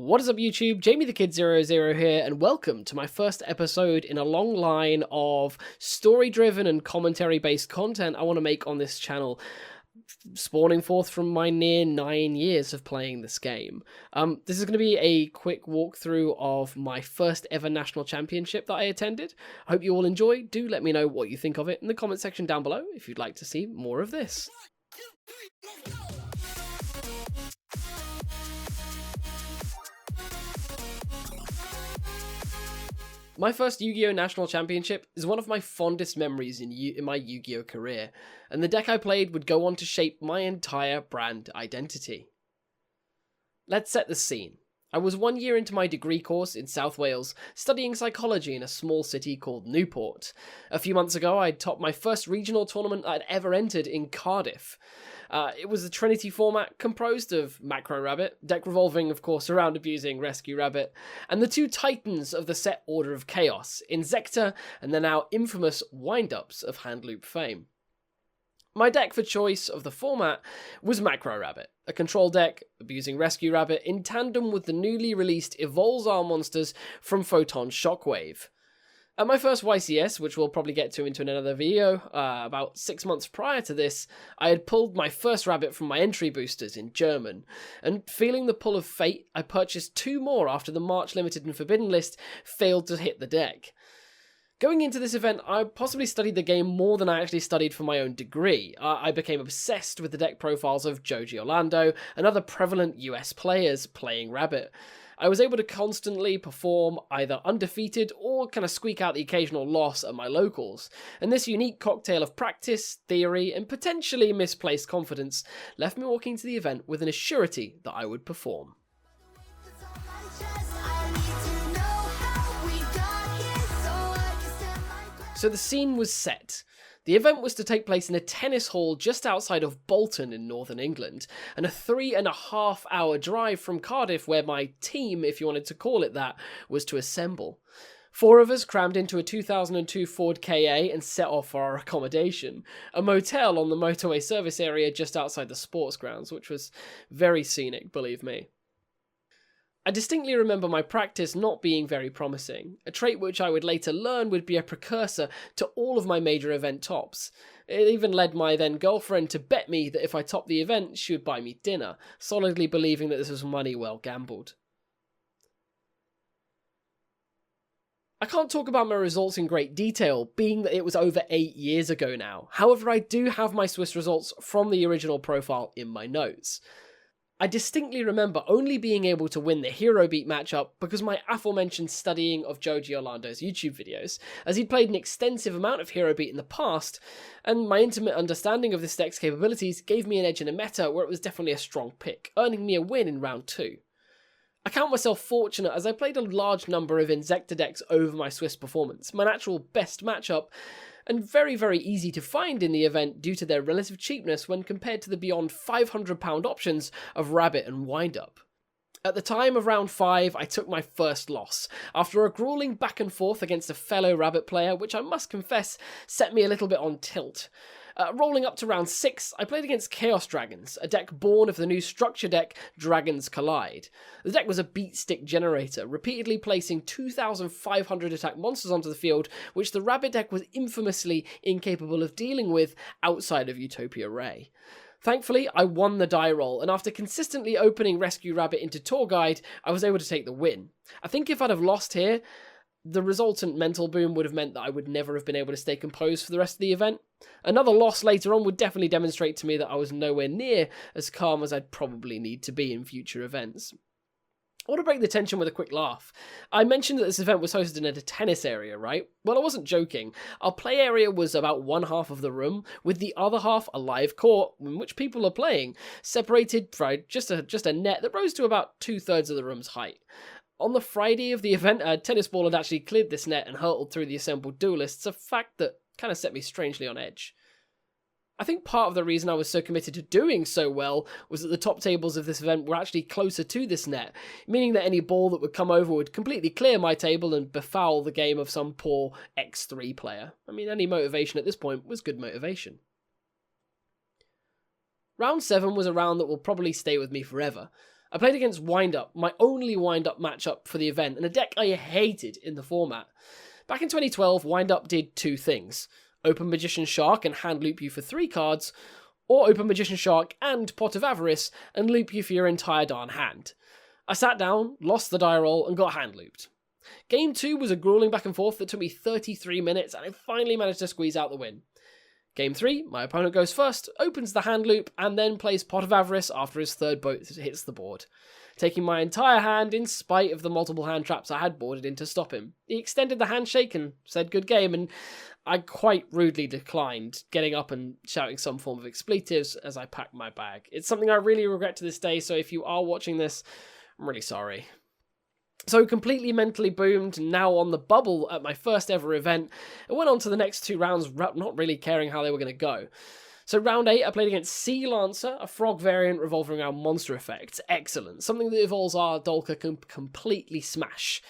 What is up YouTube, Jamie the Kid00 here, and welcome to my first episode in a long line of story-driven and commentary-based content I want to make on this channel, spawning forth from my near 9 years of playing this game. This is going to be a quick walkthrough of my first ever national championship that I attended. I hope you all enjoy. Do let me know what you think of it in the comment section down below if you'd like to see more of this. My first Yu-Gi-Oh! National Championship is one of my fondest memories in my Yu-Gi-Oh! Career, and the deck I played would go on to shape my entire brand identity. Let's set the scene. I was 1 year into my degree course in South Wales, studying psychology in a small city called Newport. A few months ago, I'd topped my first regional tournament I'd ever entered in Cardiff. It was a Trinity format composed of Macro Rabbit, deck revolving of course around abusing Rescue Rabbit, and the two titans of the set Order of Chaos, Inzektor and the now infamous Wind-Ups of Handloop fame. My deck for choice of the format was Macro Rabbit, a control deck abusing Rescue Rabbit in tandem with the newly released Evolzar monsters from Photon Shockwave. At my first YCS, which we'll probably get to into another video, about 6 months prior to this, I had pulled my first rabbit from my entry boosters in German, and feeling the pull of fate, I purchased 2 more after the March Limited and Forbidden list failed to hit the deck. Going into this event, I possibly studied the game more than I actually studied for my own degree. I became obsessed with the deck profiles of Joji Orlando and other prevalent US players playing Rabbit. I was able to constantly perform either undefeated or kind of squeak out the occasional loss at my locals, and this unique cocktail of practice, theory, and potentially misplaced confidence left me walking to the event with an assurity that I would perform. So the scene was set. The event was to take place in a tennis hall just outside of Bolton in northern England, and a 3.5 hour drive from Cardiff where my team, if you wanted to call it that, was to assemble. 4 of us crammed into a 2002 Ford KA and set off for our accommodation, a motel on the motorway service area just outside the sports grounds, which was very scenic, believe me. I distinctly remember my practice not being very promising, a trait which I would later learn would be a precursor to all of my major event tops. It even led my then girlfriend to bet me that if I topped the event, she would buy me dinner, solidly believing that this was money well gambled. I can't talk about my results in great detail, being that it was over 8 years ago now. However, I do have my Swiss results from the original profile in my notes. I distinctly remember only being able to win the Hero Beat matchup because my aforementioned studying of Joji Orlando's YouTube videos, as he'd played an extensive amount of Hero Beat in the past, and my intimate understanding of this deck's capabilities gave me an edge in a meta where it was definitely a strong pick, earning me a win in round 2. I count myself fortunate as I played a large number of Inzektor decks over my Swiss performance, my natural best matchup, and very, very easy to find in the event due to their relative cheapness when compared to the beyond £500 options of Rabbit and Wind-Up. At the time of round 5, I took my first loss, after a grueling back and forth against a fellow Rabbit player, which I must confess set me a little bit on tilt. Rolling up to round 6, I played against Chaos Dragons, a deck born of the new structure deck Dragons Collide. The deck was a beat stick generator, repeatedly placing 2,500 attack monsters onto the field, which the Rabbit deck was infamously incapable of dealing with outside of Utopia Ray. Thankfully, I won the die roll, and after consistently opening Rescue Rabbit into Tour Guide, I was able to take the win. I think if I'd have lost here, the resultant mental boom would have meant that I would never have been able to stay composed for the rest of the event. Another loss later on would definitely demonstrate to me that I was nowhere near as calm as I'd probably need to be in future events. I want to break the tension with a quick laugh. I mentioned that this event was hosted in a tennis area, right? Well, I wasn't joking. Our play area was about one half of the room, with the other half a live court in which people are playing, separated by just a net that rose to about 2/3 of the room's height. On the Friday of the event, a tennis ball had actually cleared this net and hurtled through the assembled duelists, a fact that kind of set me strangely on edge. I think part of the reason I was so committed to doing so well was that the top tables of this event were actually closer to this net, meaning that any ball that would come over would completely clear my table and befoul the game of some poor X3 player. I mean, any motivation at this point was good motivation. Round 7 was a round that will probably stay with me forever. I played against Wind-Up, my only Wind-Up matchup for the event, and a deck I hated in the format. Back in 2012, Wind-Up did two things: open Magician Shark and hand loop you for 3 cards, or open Magician Shark and Pot of Avarice and loop you for your entire darn hand. I sat down, lost the die roll, and got hand looped. Game 2 was a grueling back and forth that took me 33 minutes, and I finally managed to squeeze out the win. Game 3, my opponent goes first, opens the hand loop, and then plays Pot of Avarice after his third boat hits the board, taking my entire hand in spite of the multiple hand traps I had boarded in to stop him. He extended the handshake and said good game, and I quite rudely declined, getting up and shouting some form of expletives as I packed my bag. It's something I really regret to this day, so if you are watching this, I'm really sorry. So completely mentally boomed, now on the bubble at my first ever event, I went on to the next 2 rounds not really caring how they were going to go. So round 8, I played against Sea Lancer, a frog variant revolving around monster effects. Excellent, something that Evol's our Dolka can completely smash.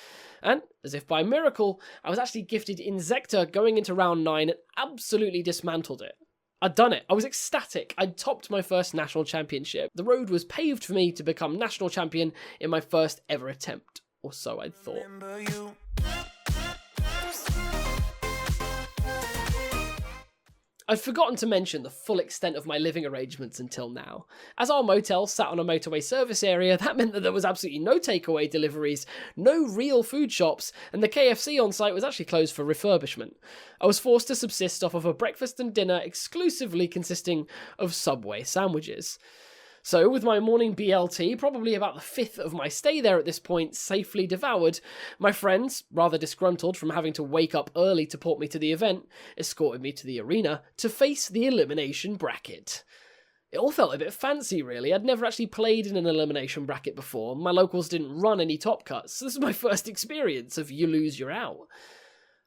And, as if by miracle, I was actually gifted Insector going into round 9 and absolutely dismantled it. I'd done it. I was ecstatic. I'd topped my first national championship. The road was paved for me to become national champion in my first ever attempt. Or so I'd thought. I'd forgotten to mention the full extent of my living arrangements until now. As our motel sat on a motorway service area, that meant that there was absolutely no takeaway deliveries, no real food shops, and the KFC on site was actually closed for refurbishment. I was forced to subsist off of a breakfast and dinner exclusively consisting of Subway sandwiches. So, with my morning BLT, probably about the 5th of my stay there at this point, safely devoured, my friends, rather disgruntled from having to wake up early to port me to the event, escorted me to the arena to face the elimination bracket. It all felt a bit fancy, really. I'd never actually played in an elimination bracket before. My locals didn't run any top cuts, so this was my first experience of you lose, you're out.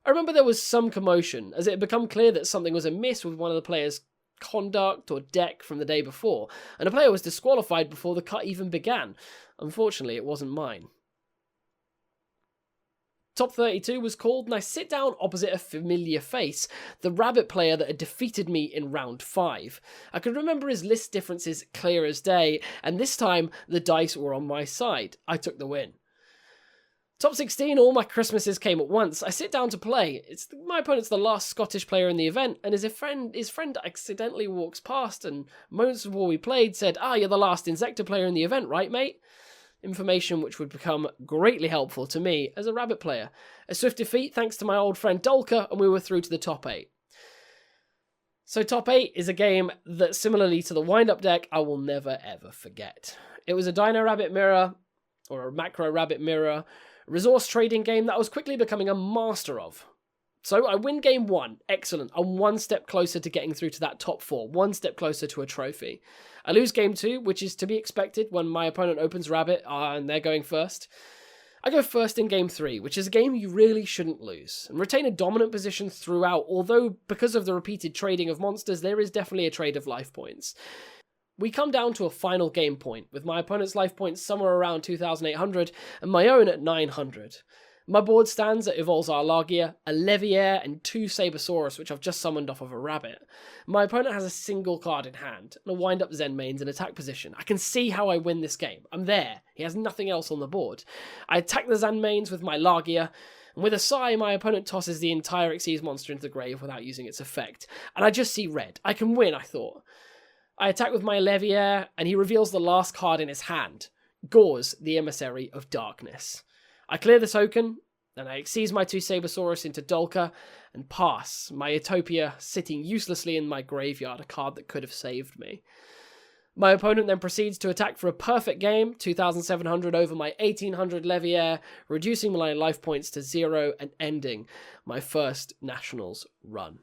I remember there was some commotion, as it had become clear that something was amiss with one of the players' conduct or deck from the day before, and a player was disqualified before the cut even began. Unfortunately, it wasn't mine. Top 32 was called, and I sit down opposite a familiar face, the rabbit player that had defeated me in round 5. I could remember his list differences clear as day, and this time the dice were on my side. I took the win. Top 16, all my Christmases came at once. I sit down to play. My opponent's the last Scottish player in the event, and his friend accidentally walks past, and moments before we played said, you're the last Insector player in the event, right, mate? Information which would become greatly helpful to me as a rabbit player. A swift defeat thanks to my old friend Dolka, and we were through to the top 8. So top 8 is a game that, similarly to the wind-up deck, I will never ever forget. It was a Dino Rabbit mirror, or a Macro Rabbit mirror, resource trading game that I was quickly becoming a master of. So I win game 1, excellent. I'm one step closer to getting through to that top 4, one step closer to a trophy. I lose game 2, which is to be expected when my opponent opens Rabbit and they're going first. I go first in game 3, which is a game you really shouldn't lose, and retain a dominant position throughout, although because of the repeated trading of monsters, there is definitely a trade of life points. We come down to a final game point, with my opponent's life points somewhere around 2,800 and my own at 900. My board stands at Evolzar Lagia, a Leviair, and 2 Sabersaurus, which I've just summoned off of a rabbit. My opponent has a single card in hand, and a wind-up Zen mains in attack position. I can see how I win this game. I'm there. He has nothing else on the board. I attack the Zen mains with my Lagia, and with a sigh, my opponent tosses the entire Xyz monster into the grave without using its effect. And I just see red. I can win, I thought. I attack with my Leviair, and he reveals the last card in his hand, Gors, the Emissary of Darkness. I clear the token, and I Xyz my 2 Sabersaurus into Dolka, and pass, my Utopia sitting uselessly in my graveyard, a card that could have saved me. My opponent then proceeds to attack for a perfect game, 2,700 over my 1,800 Leviair, reducing my life points to 0 and ending my first Nationals run.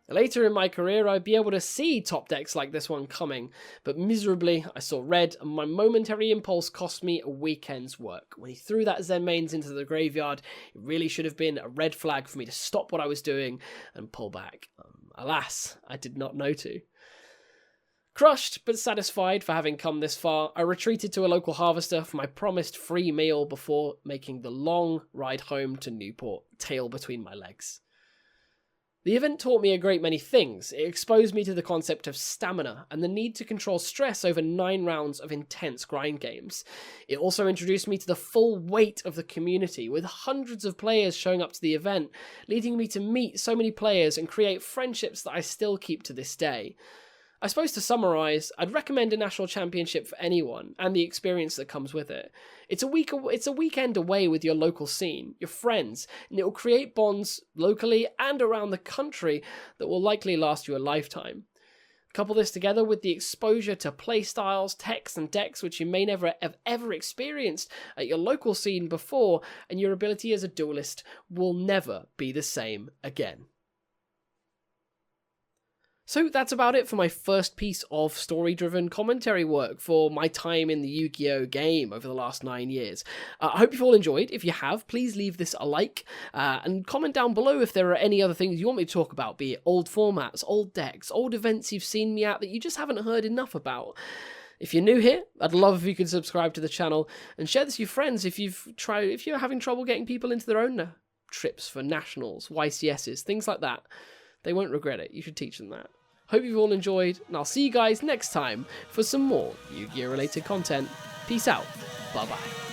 Later in my career, I'd be able to see top decks like this one coming, but miserably, I saw red, and my momentary impulse cost me a weekend's work. When he threw that Zen mains into the graveyard, it really should have been a red flag for me to stop what I was doing and pull back. Alas, I did not know to. Crushed, but satisfied for having come this far, I retreated to a local harvester for my promised free meal before making the long ride home to Newport, tail between my legs. The event taught me a great many things. It exposed me to the concept of stamina and the need to control stress over 9 rounds of intense grind games. It also introduced me to the full weight of the community, with hundreds of players showing up to the event, leading me to meet so many players and create friendships that I still keep to this day. I suppose to summarise, I'd recommend a national championship for anyone, and the experience that comes with it. It's a weekend away with your local scene, your friends, and it will create bonds locally and around the country that will likely last you a lifetime. Couple this together with the exposure to playstyles, techs, and decks which you may never have ever experienced at your local scene before, and your ability as a duelist will never be the same again. So that's about it for my first piece of story-driven commentary work for my time in the Yu-Gi-Oh! Game over the last 9 years. I hope you've all enjoyed. If you have, please leave this a like, and comment down below if there are any other things you want me to talk about, be it old formats, old decks, old events you've seen me at that you just haven't heard enough about. If you're new here, I'd love if you could subscribe to the channel and share this with your friends if you're having trouble getting people into their own trips for nationals, YCSs, things like that. They won't regret it. You should teach them that. Hope you've all enjoyed, and I'll see you guys next time for some more Yu-Gi-Oh! Related content. Peace out. Bye-bye.